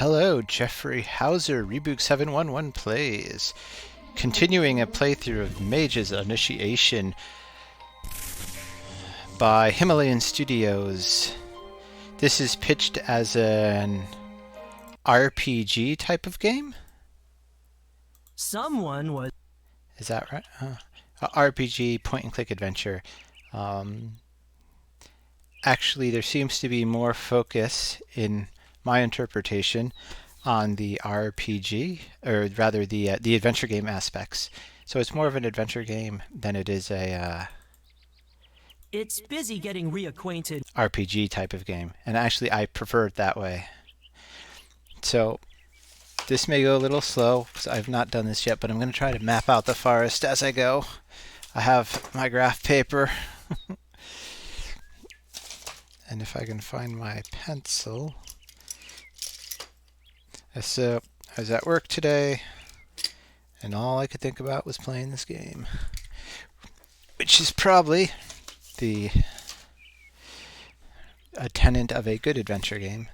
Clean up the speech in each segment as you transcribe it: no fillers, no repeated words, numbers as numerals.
Hello, Jeffrey Hauser, Rebook711 plays. Continuing a playthrough of Mage's Initiation by Himalayan Studios. This is pitched as an RPG type of game? Someone was... Is that right? A RPG point-and-click adventure. Actually, there seems to be more focus in my interpretation on the RPG, or rather the adventure game aspects. So it's more of an adventure game than it is a It's busy getting reacquainted. RPG type of game. And actually, I prefer it that way. So this may go a little slow because I've not done this yet, but I'm going to try to map out the forest as I go. I have my graph paper. And if I can find my pencil. So I was at work today, and all I could think about was playing this game. Which is probably a tenet of a good adventure game.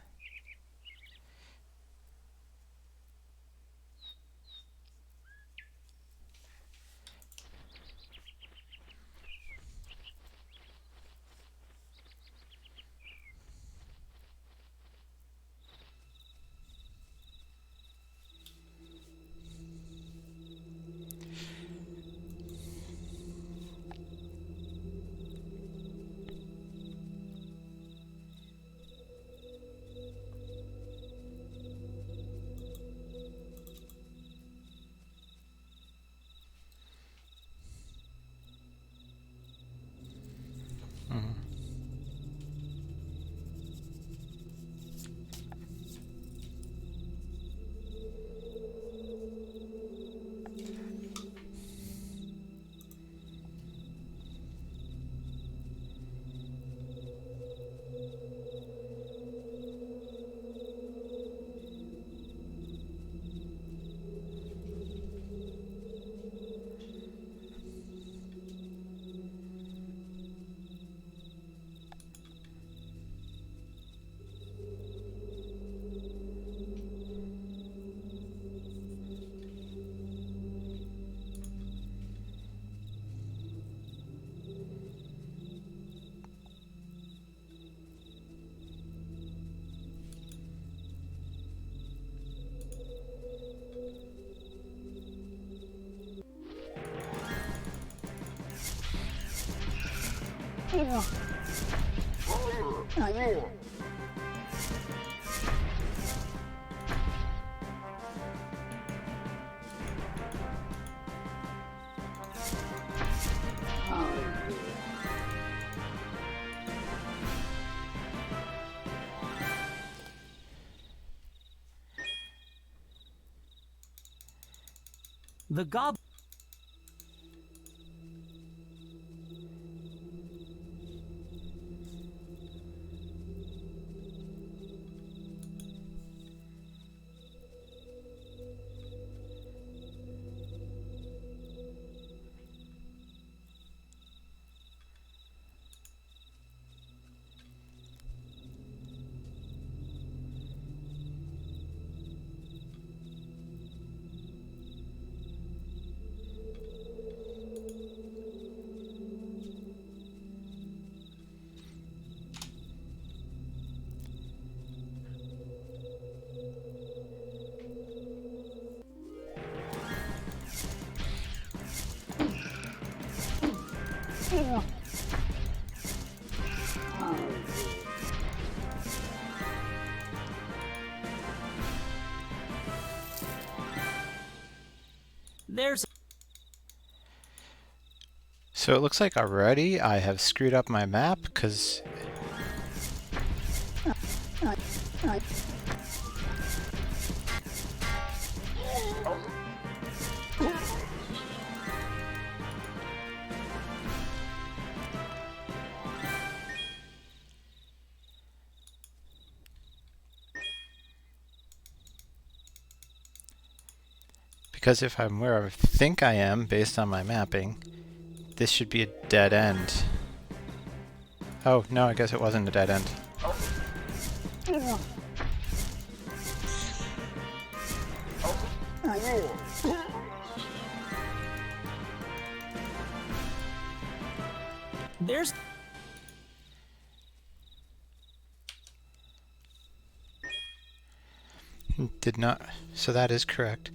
The goblin... There's... So it looks like already I have screwed up my map because if I'm where I think I am based on my mapping, this should be a dead end. Oh, no, I guess it wasn't a dead end. There's... Did not. So that is correct.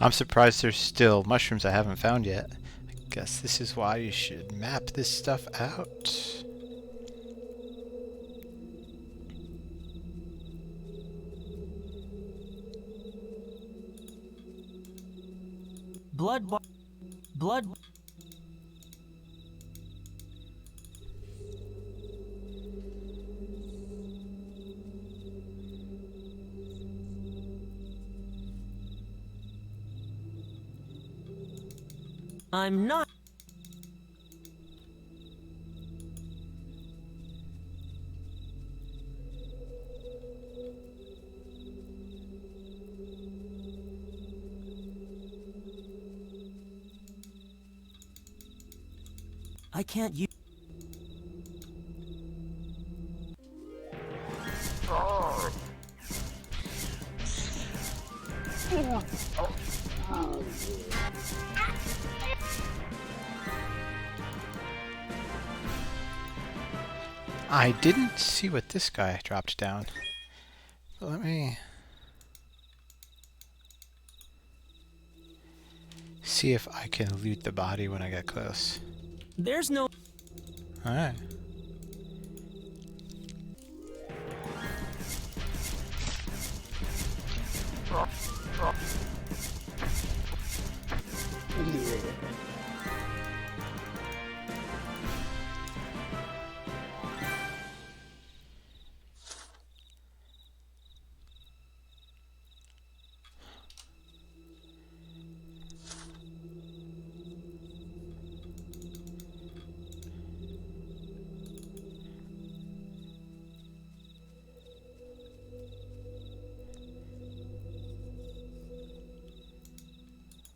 I'm surprised there's still mushrooms I haven't found yet. I guess this is why you should map this stuff out. Blood... Blood... I'm not... I can't use... I didn't see what this guy dropped down. But let me see if I can loot the body when I get close. There's no... Alright.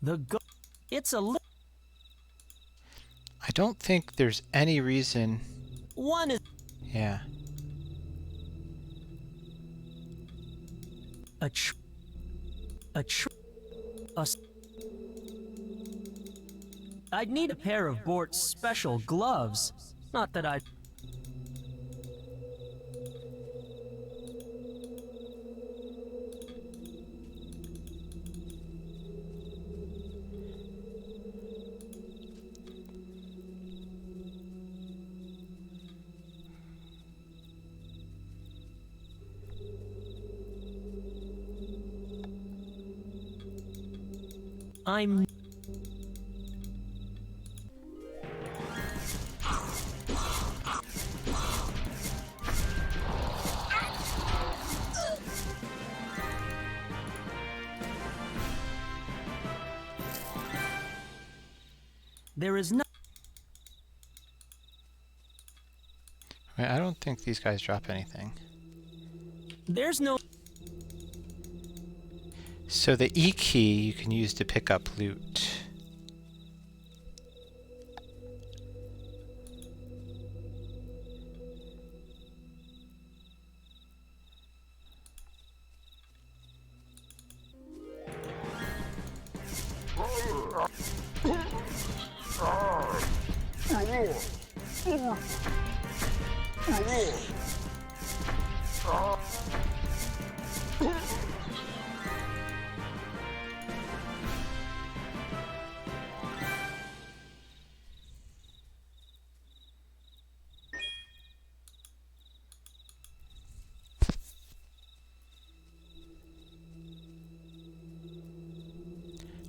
The go... It's a... I don't think there's any reason. One is... Yeah. A tr... A tr... A... s- I'd need a pair of Bort's special gloves. Not that I'd... I'm... There is no... Wait, I don't think these guys drop anything. There's no... So the E key you can use to pick up loot.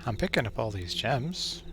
I'm picking up all these gems.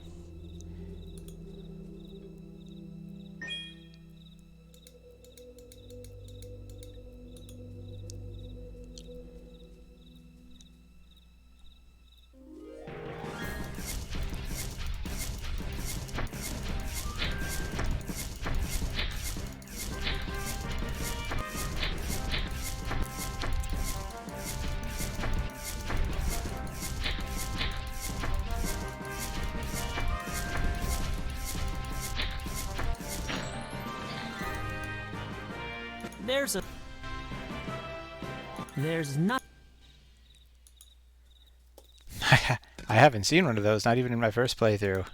There's not. I haven't seen one of those, not even in my first playthrough.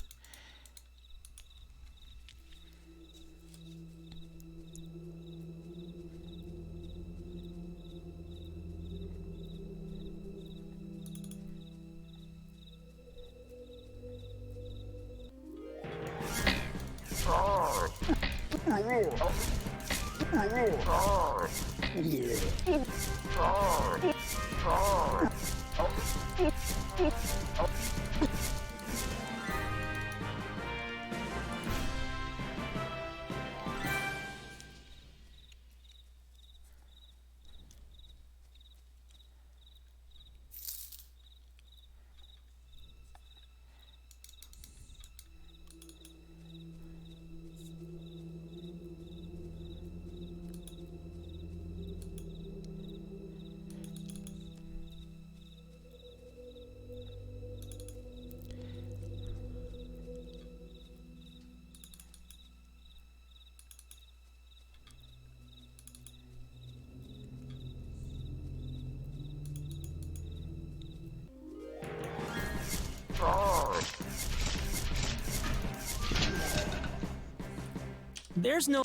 There's no.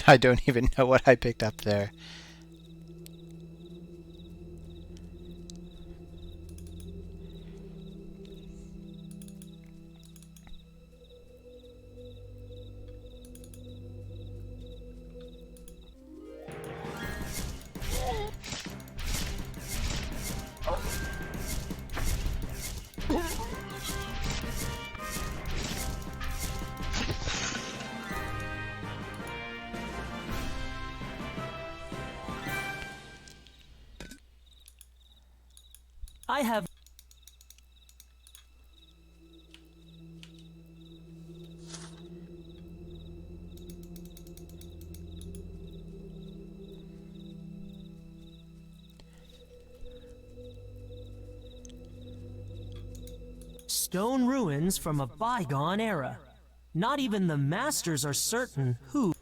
I don't even know what I picked up there. I have. Stone ruins from a bygone era. Not even the masters are certain who.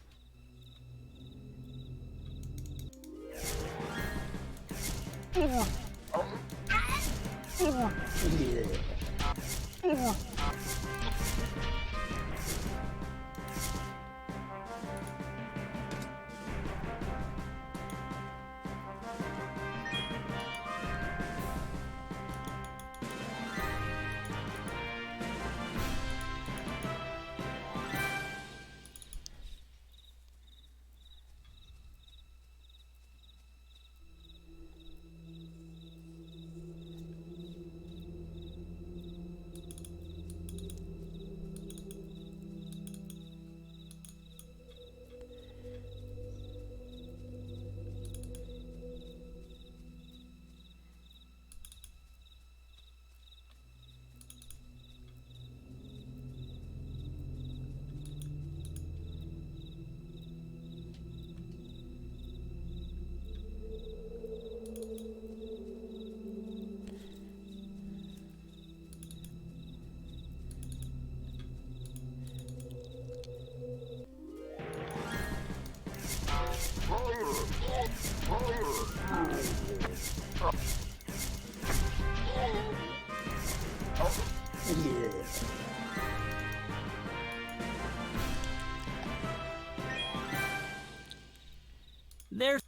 There's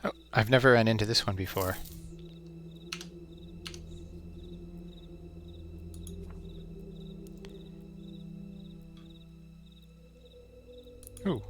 Oh, I've never run into this one before. Ooh.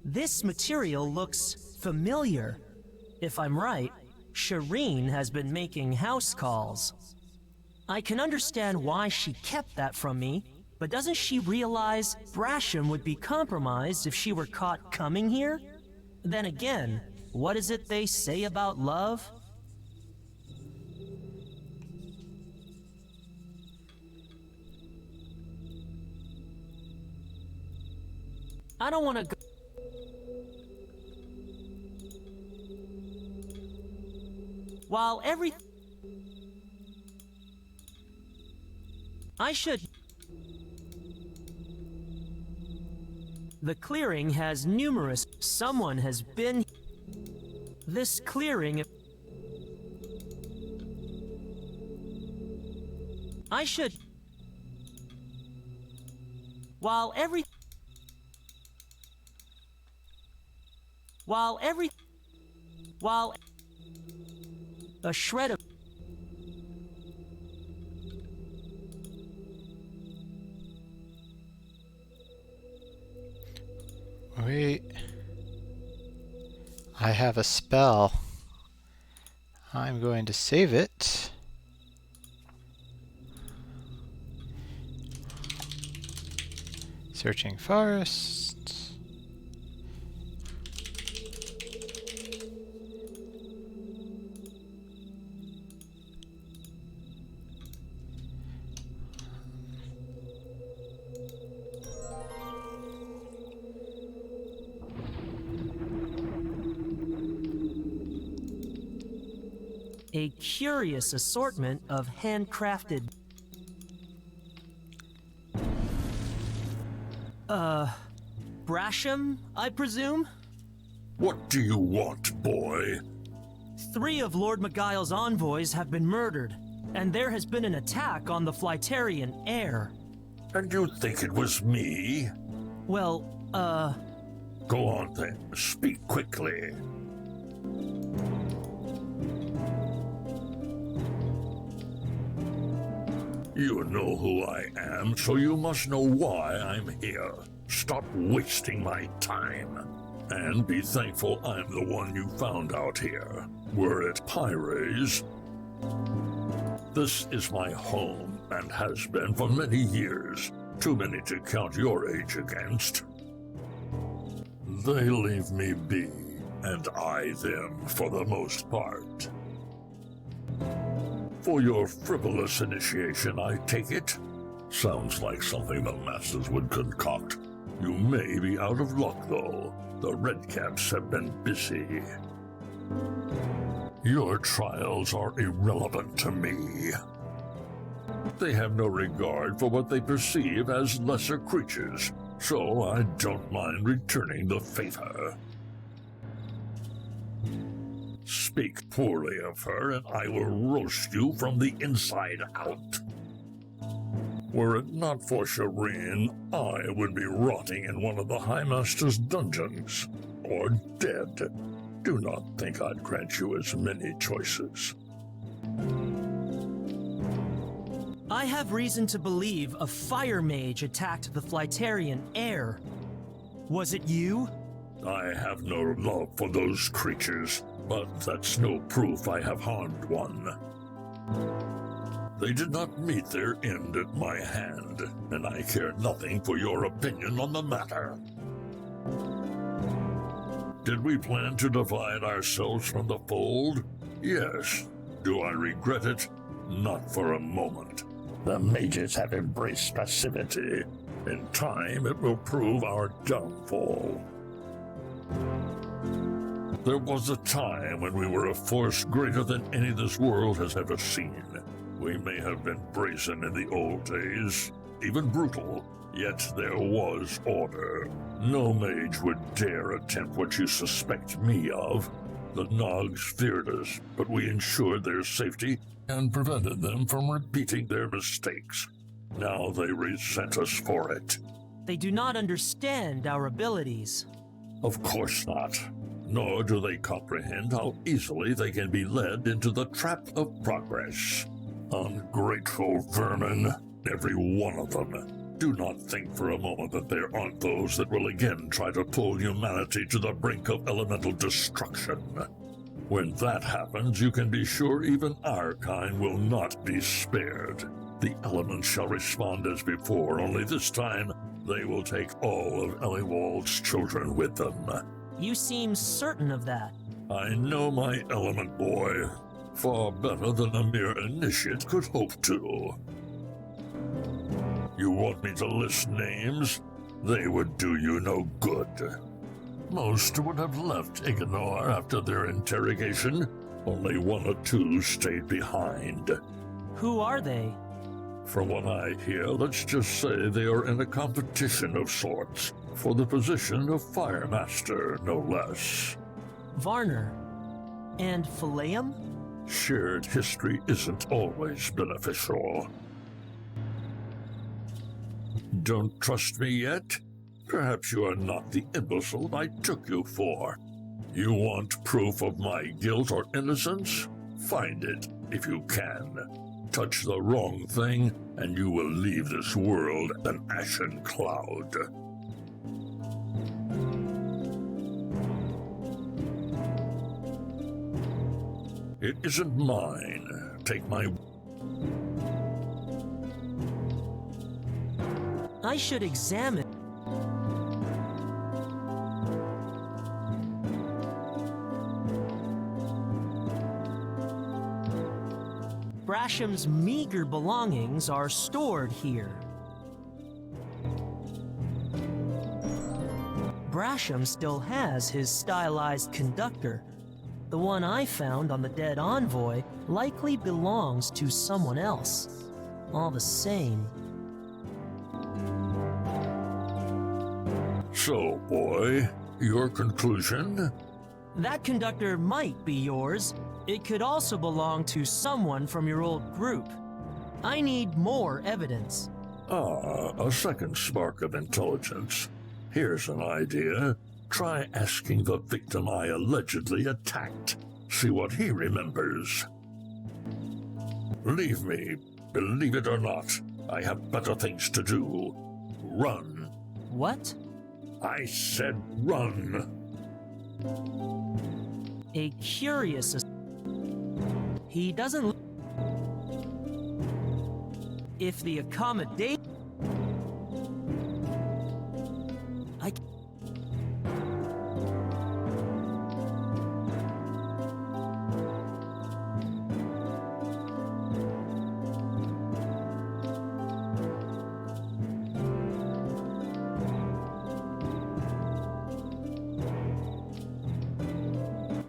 This material looks familiar. If I'm right, Shireen has been making house calls. I can understand why she kept that from me, but doesn't she realize Brasham would be compromised if she were caught coming here? Then again, what is it they say about love? I don't want to go. While every... I should... The clearing has numerous... Someone has been... This clearing... I should... While every... While every... While... A shred of... Wait. I have a spell. I'm going to save it. Searching forest. A curious assortment of handcrafted... Brasham, I presume? What do you want, boy? 3 of Lord Miguel's envoys have been murdered, and there has been an attack on the Flyterian air. And you think it was me? Well, Go on then, speak quickly. You know who I am, so you must know why I'm here. Stop wasting my time. And be thankful I'm the one you found out here. Were it Pyres, this is my home and has been for many years. Too many to count your age against. They leave me be, and I them for the most part. For your frivolous initiation, I take it? Sounds like something the masses would concoct. You may be out of luck, though. The Redcaps have been busy. Your trials are irrelevant to me. They have no regard for what they perceive as lesser creatures, so I don't mind returning the favor. Speak poorly of her, and I will roast you from the inside out. Were it not for Shireen, I would be rotting in one of the High Master's dungeons, or dead. Do not think I'd grant you as many choices. I have reason to believe a fire mage attacked the Flightarian heir. Was it you? I have no love for those creatures, but that's no proof I have harmed one. They did not meet their end at my hand, and I care nothing for your opinion on the matter. Did we plan to divide ourselves from the fold? Yes. Do I regret it? Not for a moment. The mages have embraced passivity. In time, it will prove our downfall. There was a time when we were a force greater than any this world has ever seen. We may have been brazen in the old days, even brutal, yet there was order. No mage would dare attempt what you suspect me of. The Nogs feared us, but we ensured their safety and prevented them from repeating their mistakes. Now they resent us for it. They do not understand our abilities. Of course not. Nor do they comprehend how easily they can be led into the trap of progress. Ungrateful vermin, every one of them. Do not think for a moment that there aren't those that will again try to pull humanity to the brink of elemental destruction. When that happens, you can be sure even our kind will not be spared. The elements shall respond as before, only this time they will take all of Eliwald's children with them. You seem certain of that. I know my element, boy. Far better than a mere initiate could hope to. You want me to list names? They would do you no good. Most would have left Ignore after their interrogation. Only one or two stayed behind. Who are they? From what I hear, let's just say they are in a competition of sorts, for the position of Fire Master, no less. Varner. And Phileum? Shared history isn't always beneficial. Don't trust me yet? Perhaps you are not the imbecile I took you for. You want proof of my guilt or innocence? Find it, if you can. Touch the wrong thing, and you will leave this world an ashen cloud. It isn't mine. Take my... I should examine. Brasham's meager belongings are stored here. Brasham still has his stylized conductor. The one I found on the dead envoy likely belongs to someone else. All the same. So, boy, your conclusion? That conductor might be yours. It could also belong to someone from your old group. I need more evidence. Ah, a second spark of intelligence. Here's an idea. Try asking the victim I allegedly attacked. See what he remembers. Leave me. Believe it or not, I have better things to do. Run. What? I said run. A curious... He doesn't... If the accommodate... I...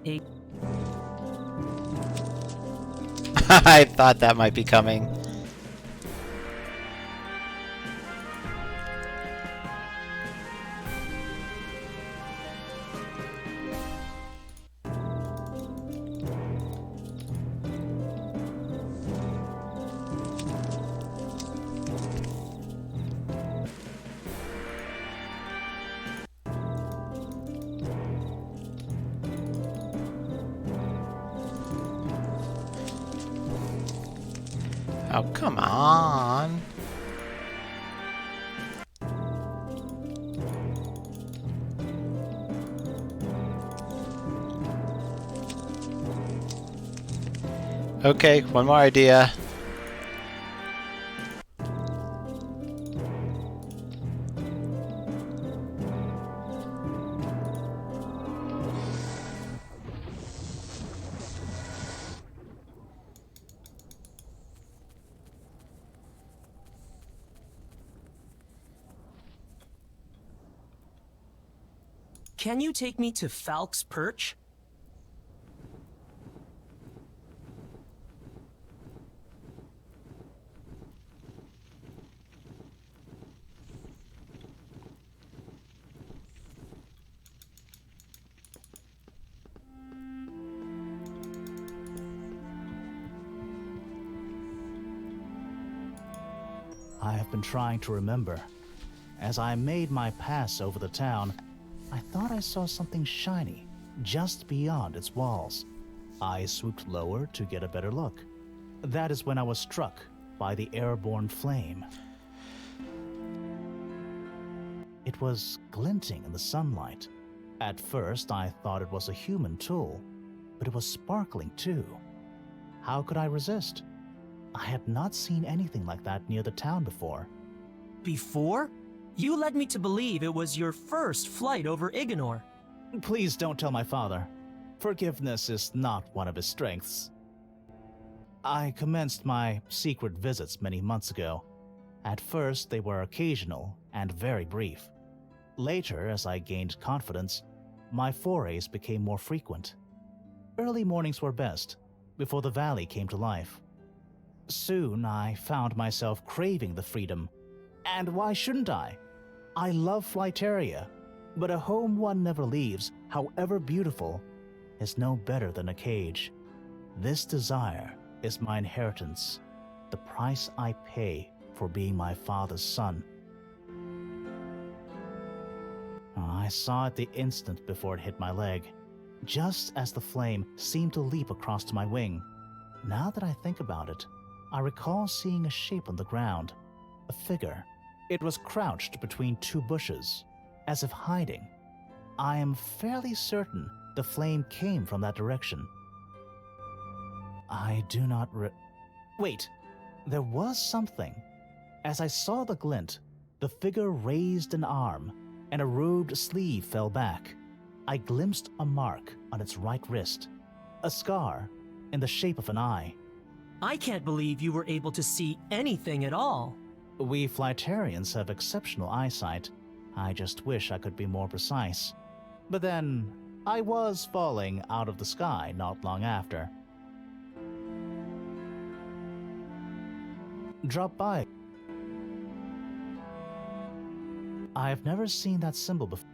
A I thought that might be coming. Oh, come on. Okay, one more idea. Can you take me to Falk's Perch? I have been trying to remember. As I made my pass over the town, I thought I saw something shiny just beyond its walls. I swooped lower to get a better look. That is when I was struck by the airborne flame. It was glinting in the sunlight. At first, I thought it was a human tool, but it was sparkling too. How could I resist? I had not seen anything like that near the town before. Before? You led me to believe it was your first flight over Ignor. Please don't tell my father. Forgiveness is not one of his strengths. I commenced my secret visits many months ago. At first, they were occasional and very brief. Later, as I gained confidence, my forays became more frequent. Early mornings were best, before the valley came to life. Soon, I found myself craving the freedom. And why shouldn't I? I love Flyteria, but a home one never leaves, however beautiful, is no better than a cage. This desire is my inheritance, the price I pay for being my father's son. I saw it the instant before it hit my leg, just as the flame seemed to leap across to my wing. Now that I think about it, I recall seeing a shape on the ground, a figure. It was crouched between two bushes, as if hiding. I am fairly certain the flame came from that direction. I do not Wait, there was something. As I saw the glint, the figure raised an arm, and a robed sleeve fell back. I glimpsed a mark on its right wrist, a scar in the shape of an eye. I can't believe you were able to see anything at all. We Flyterians have exceptional eyesight. I just wish I could be more precise. But then, I was falling out of the sky not long after. Drop by. I have never seen that symbol before.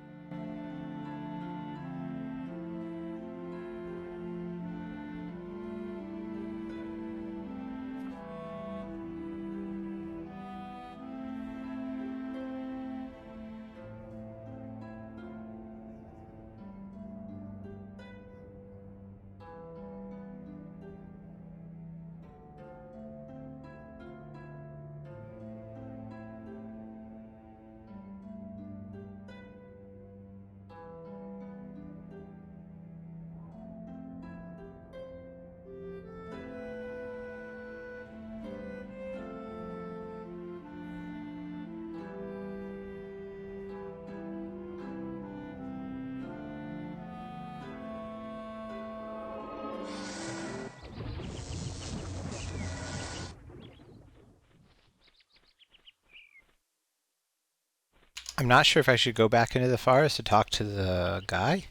I'm not sure if I should go back into the forest to talk to the guy.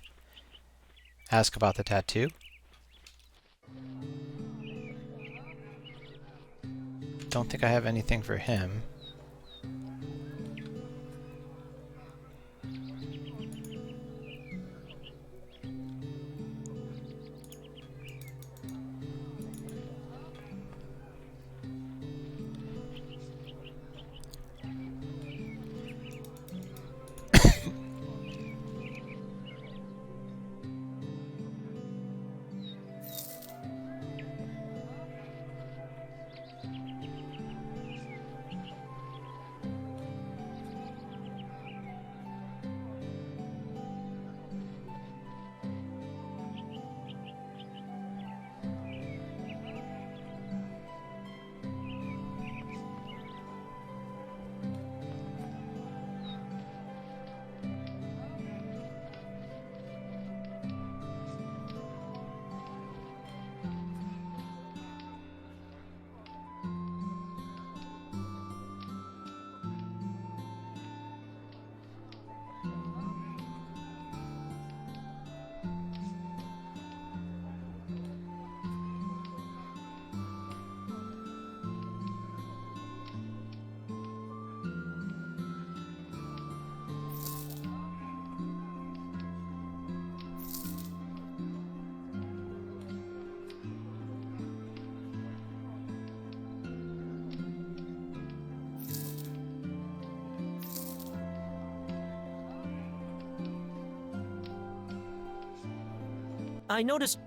ask about the tattoo. Don't think I have anything for him. I noticed.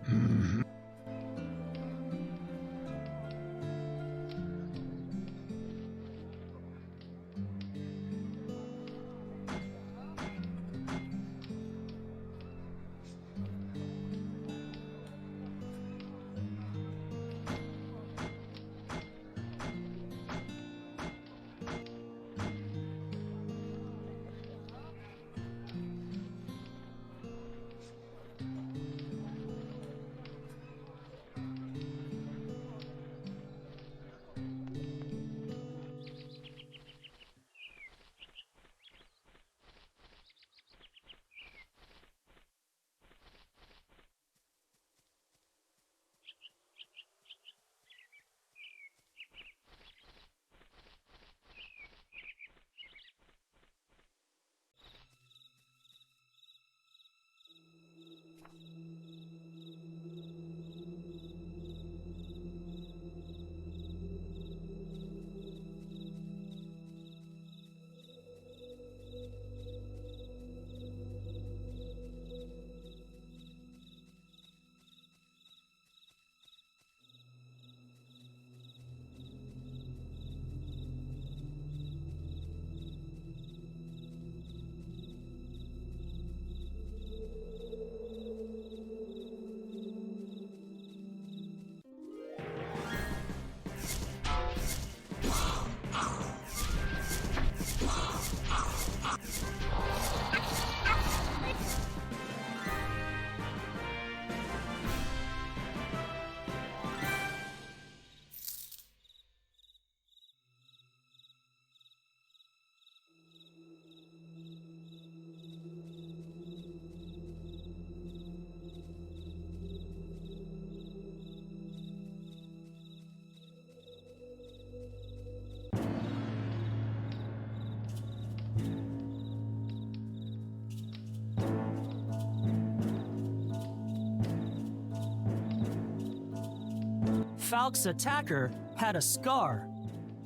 Falk's attacker had a scar.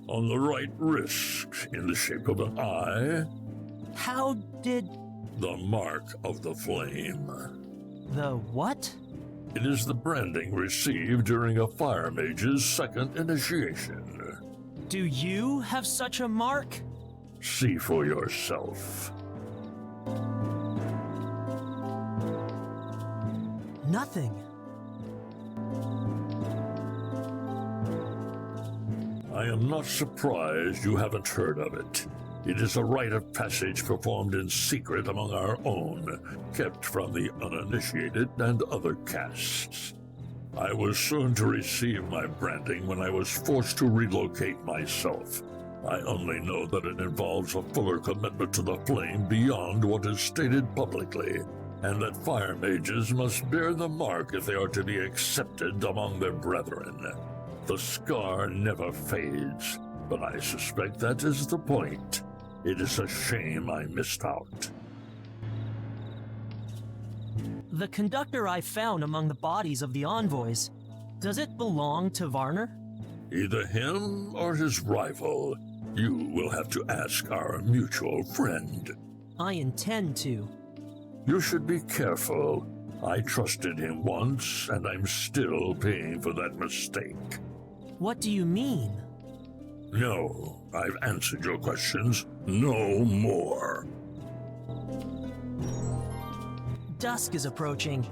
On the right wrist, in the shape of an eye, How did the mark of the flame. the what? It is the branding received during a fire mage's second initiation. Do you have such a mark? See for yourself. Nothing. I am not surprised you haven't heard of it. It is a rite of passage performed in secret among our own, kept from the uninitiated and other castes. I was soon to receive my branding when I was forced to relocate myself. I only know that it involves a fuller commitment to the flame beyond what is stated publicly. and that fire mages must bear the mark if they are to be accepted among their brethren. The scar never fades, but I suspect that is the point. It is a shame I missed out. The conductor I found among the bodies of the envoys, does it belong to Varner? Either him or his rival. You will have to ask our mutual friend. I intend to. You should be careful. I trusted him once, and I'm still paying for that mistake. What do you mean? No, I've answered your questions. No more. Dusk is approaching.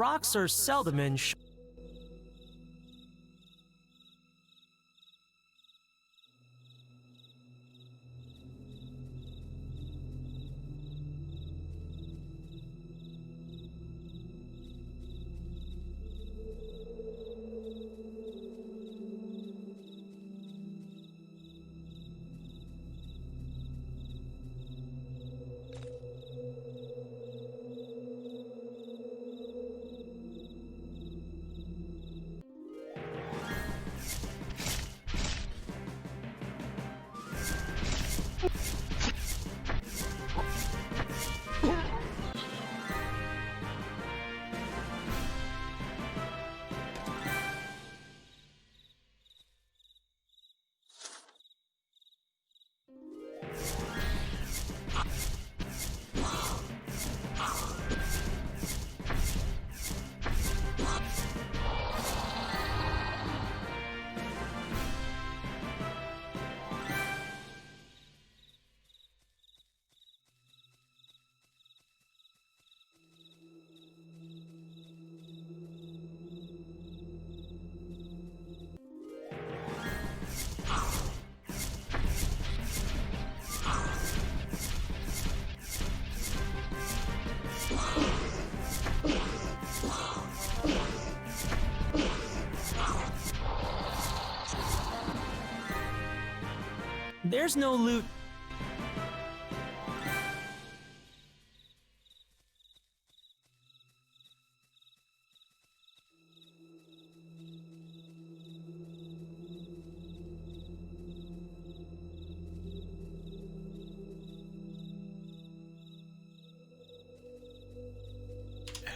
rocks are seldom in There's no loot.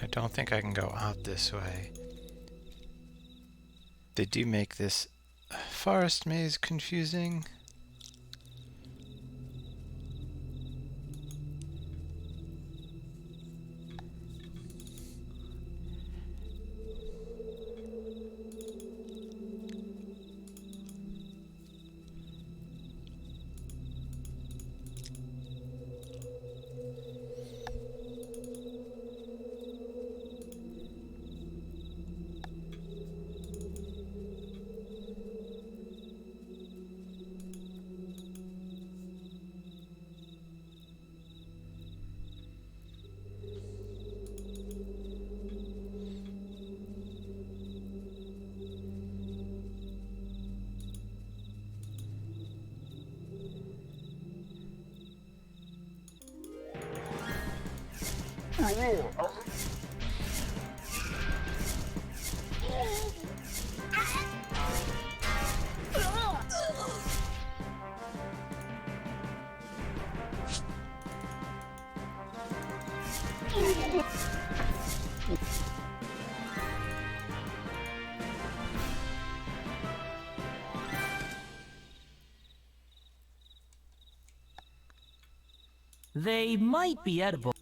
I don't think I can go out this way. They do make this forest maze confusing. They might be edible.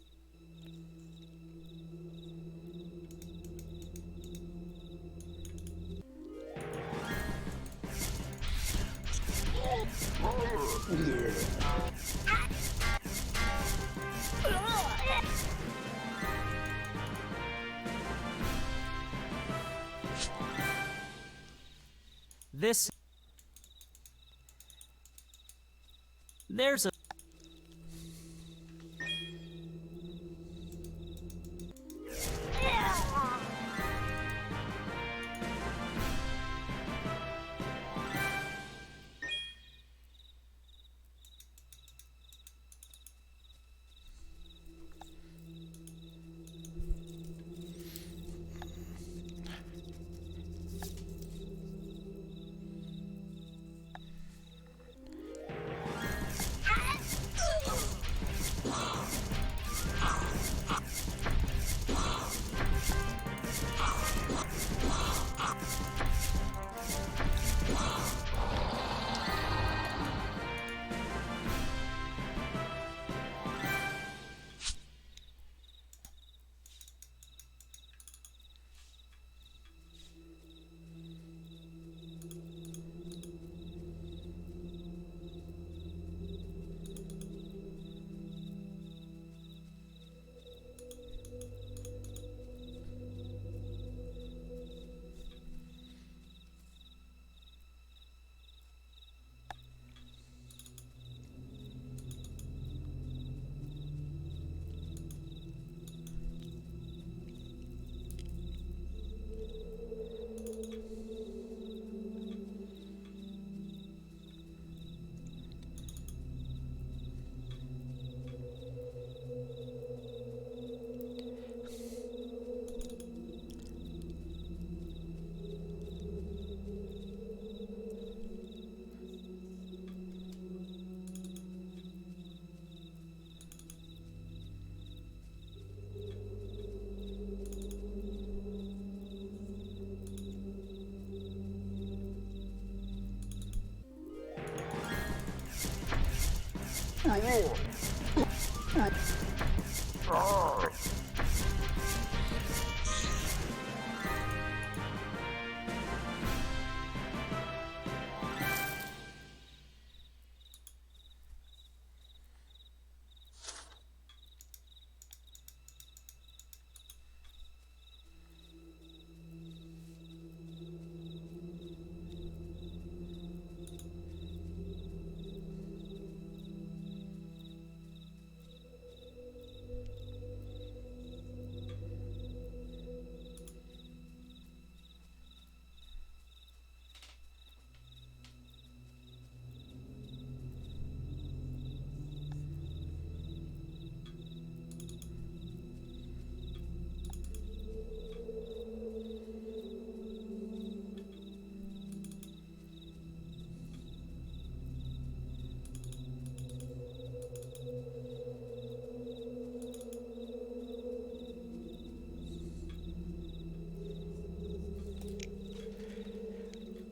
This... There's a...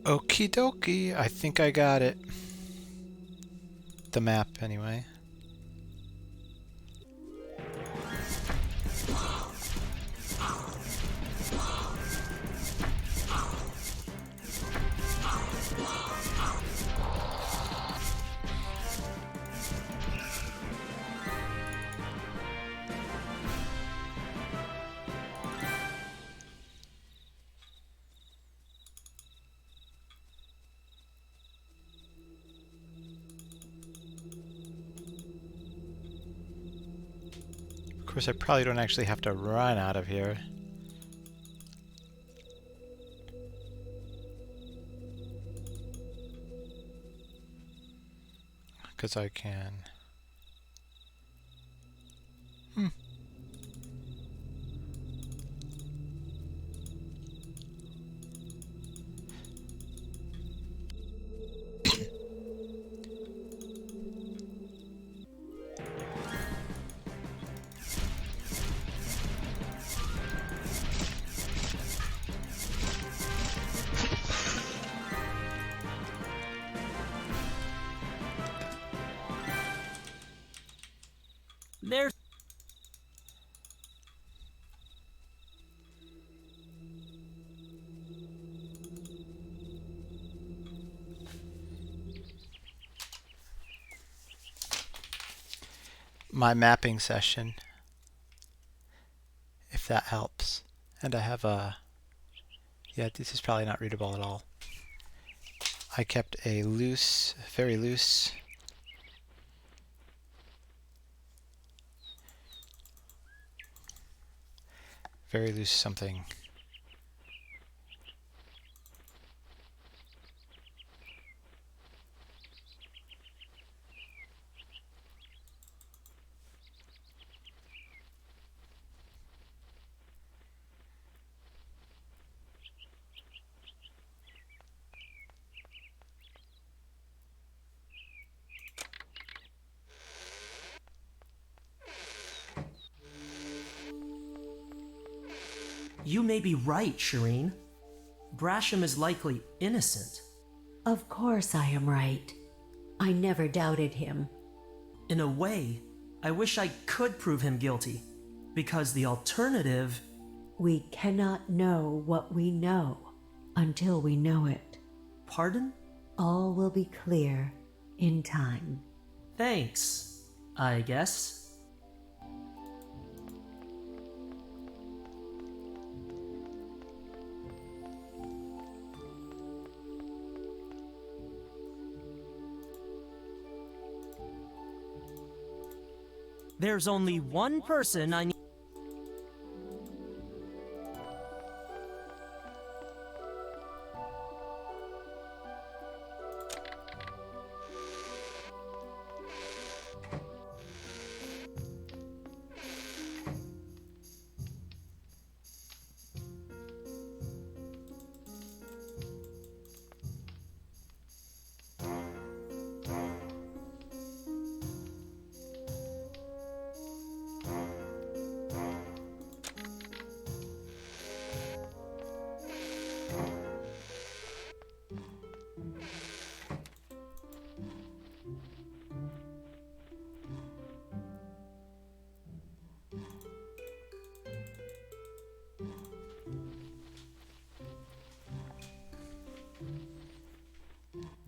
Okie dokie, I think I got it. The map, anyway. Of course, I probably don't actually have to run out of here. Because I can. There's My mapping session, if that helps. And I have a... Yeah, this is probably not readable at all. I kept a loose, very loose something. You may be right, Shireen. Brasham is likely innocent. Of course I am right. I never doubted him. In a way, I wish I could prove him guilty, because the alternative... We cannot know what we know until we know it. Pardon? All will be clear in time. Thanks, I guess. There's only one person I need.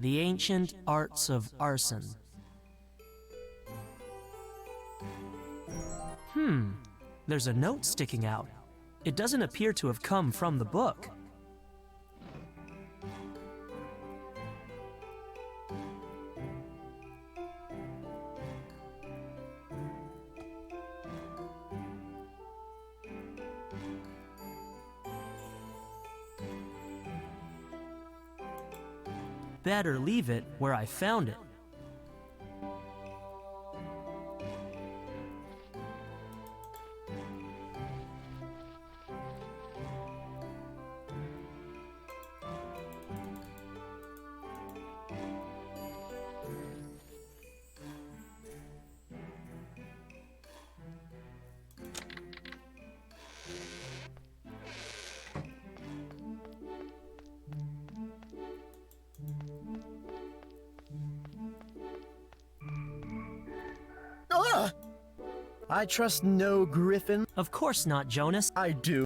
The Ancient Arts of Arson. There's a note sticking out. It doesn't appear to have come from the book. Better leave it where I found it. I trust no griffin. Of course not, Jonas. I do.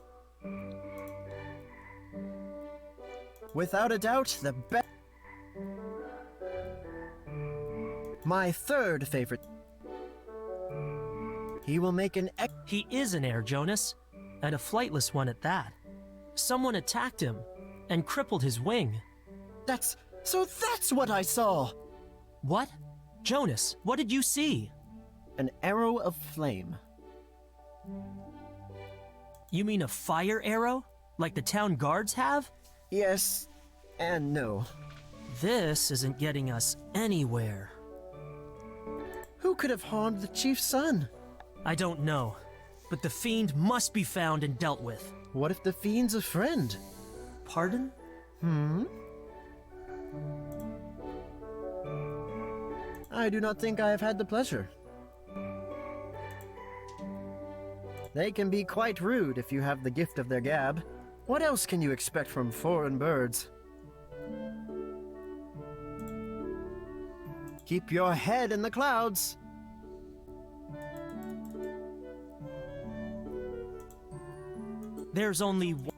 Without a doubt, the best. My third favorite. He will make an He is an heir, Jonas, and a flightless one at that. Someone attacked him and crippled his wing. That's what I saw. What? Jonas, what did you see? An arrow of flame. You mean a fire arrow? Like the town guards have? Yes and no. This isn't getting us anywhere. Who could have harmed the chief's son? I don't know, but the fiend must be found and dealt with. What if the fiend's a friend? Pardon? I do not think I have had the pleasure. They can be quite rude if you have the gift of their gab. What else can you expect from foreign birds? Keep your head in the clouds. There's only one.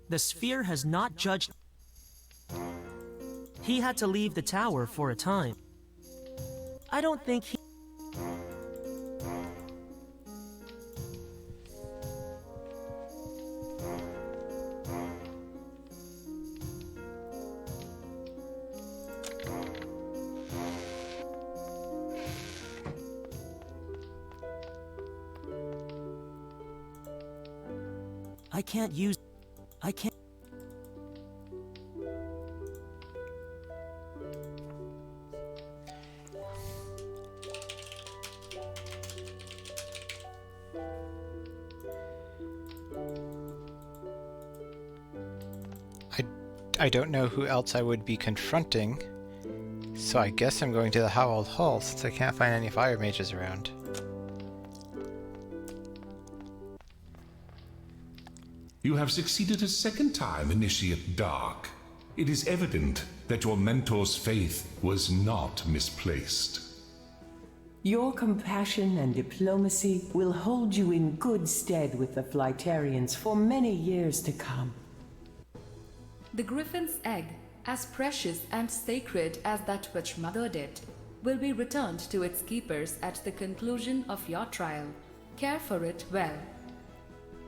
The sphere has not judged. He had to leave the tower for a time. I don't think he... I can't use... I can't... I don't know who else I would be confronting, so I guess I'm going to the Howled Hall since I can't find any fire mages around. You have succeeded a second time, Initiate Dark. It is evident that your mentor's faith was not misplaced. Your compassion and diplomacy will hold you in good stead with the Flightarians for many years to come. The Griffin's egg, as precious and sacred as that which mothered it, will be returned to its keepers at the conclusion of your trial. Care for it well.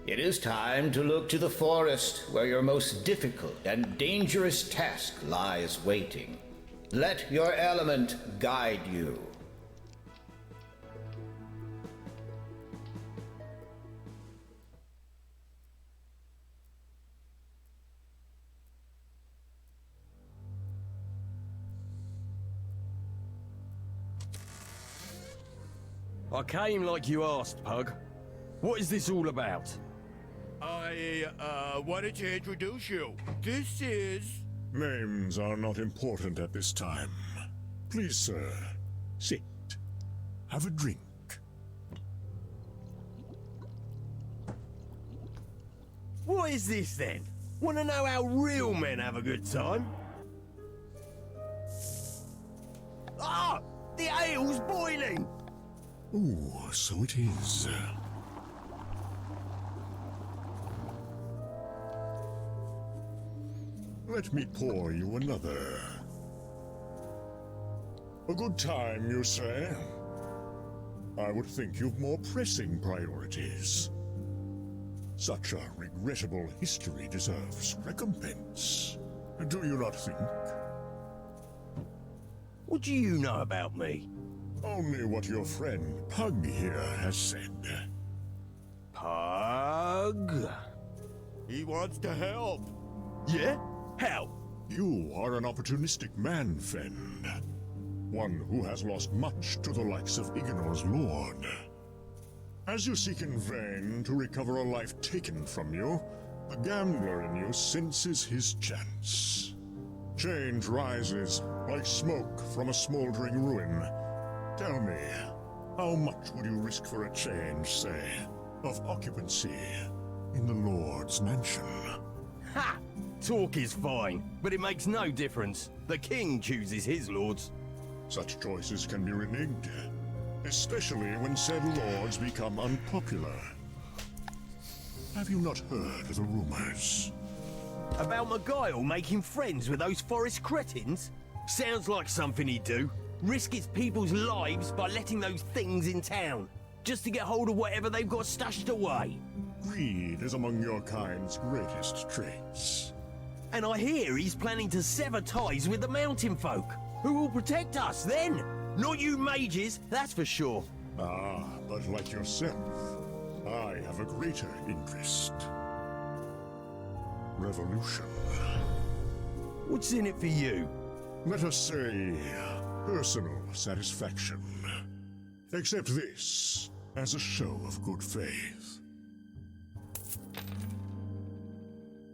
It is time to look to the forest where your most difficult and dangerous task lies waiting. Let your element guide you. I came like you asked, Pug. What is this all about? I wanted to introduce you. This is... Names are not important at this time. Please, sir, sit. Have a drink. What is this then? Want to know how real men have a good time? Ah! The ale's boiling! Oh, so it is. Let me pour you another. A good time, you say? I would think you've more pressing priorities. Such a regrettable history deserves recompense. Do you not think? What do you know about me? Only what your friend Pug here has said. Pug? He wants to help. Yeah? How? You are an opportunistic man, Fend. One who has lost much to the likes of Ignor's lord. As you seek in vain to recover a life taken from you, the gambler in you senses his chance. Change rises like smoke from a smoldering ruin. Tell me, how much would you risk for a change, say, of occupancy in the Lord's mansion? Ha! Talk is fine, but it makes no difference. The king chooses his lords. Such choices can be reneged, especially when said lords become unpopular. Have you not heard the rumors? About Miguel making friends with those forest cretins? Sounds like something he'd do. Risk its people's lives by letting those things in town, just to get hold of whatever they've got stashed away. Greed is among your kind's greatest traits. And I hear he's planning to sever ties with the mountain folk. Who will protect us then? Not you mages, that's for sure. Ah, but like yourself, I have a greater interest. Revolution. What's in it for you? Let us say, personal satisfaction. Accept this as a show of good faith.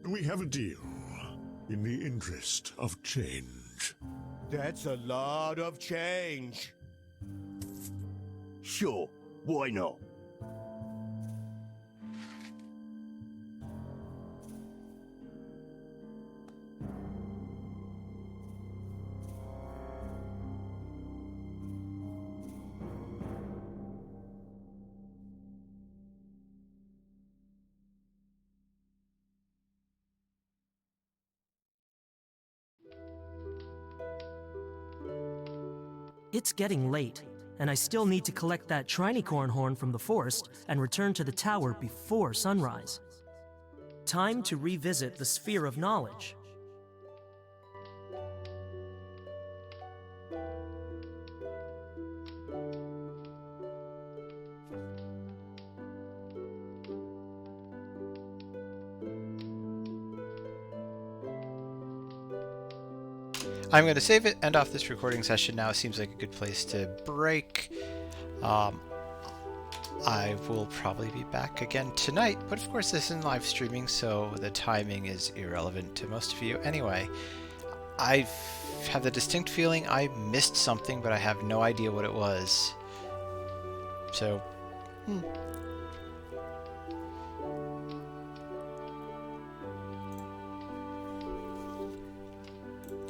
We have a deal in the interest of change. That's a lot of change. Sure, why not? It's getting late, and I still need to collect that trinicorn horn from the forest and return to the tower before sunrise. Time to revisit the Sphere of Knowledge. I'm going to save it, end off this recording session now. Seems like a good place to break. I will probably be back again tonight, but of course this is live streaming, so the timing is irrelevant to most of you. Anyway, I have the distinct feeling I missed something, but I have no idea what it was. So,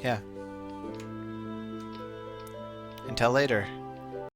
yeah. Until later.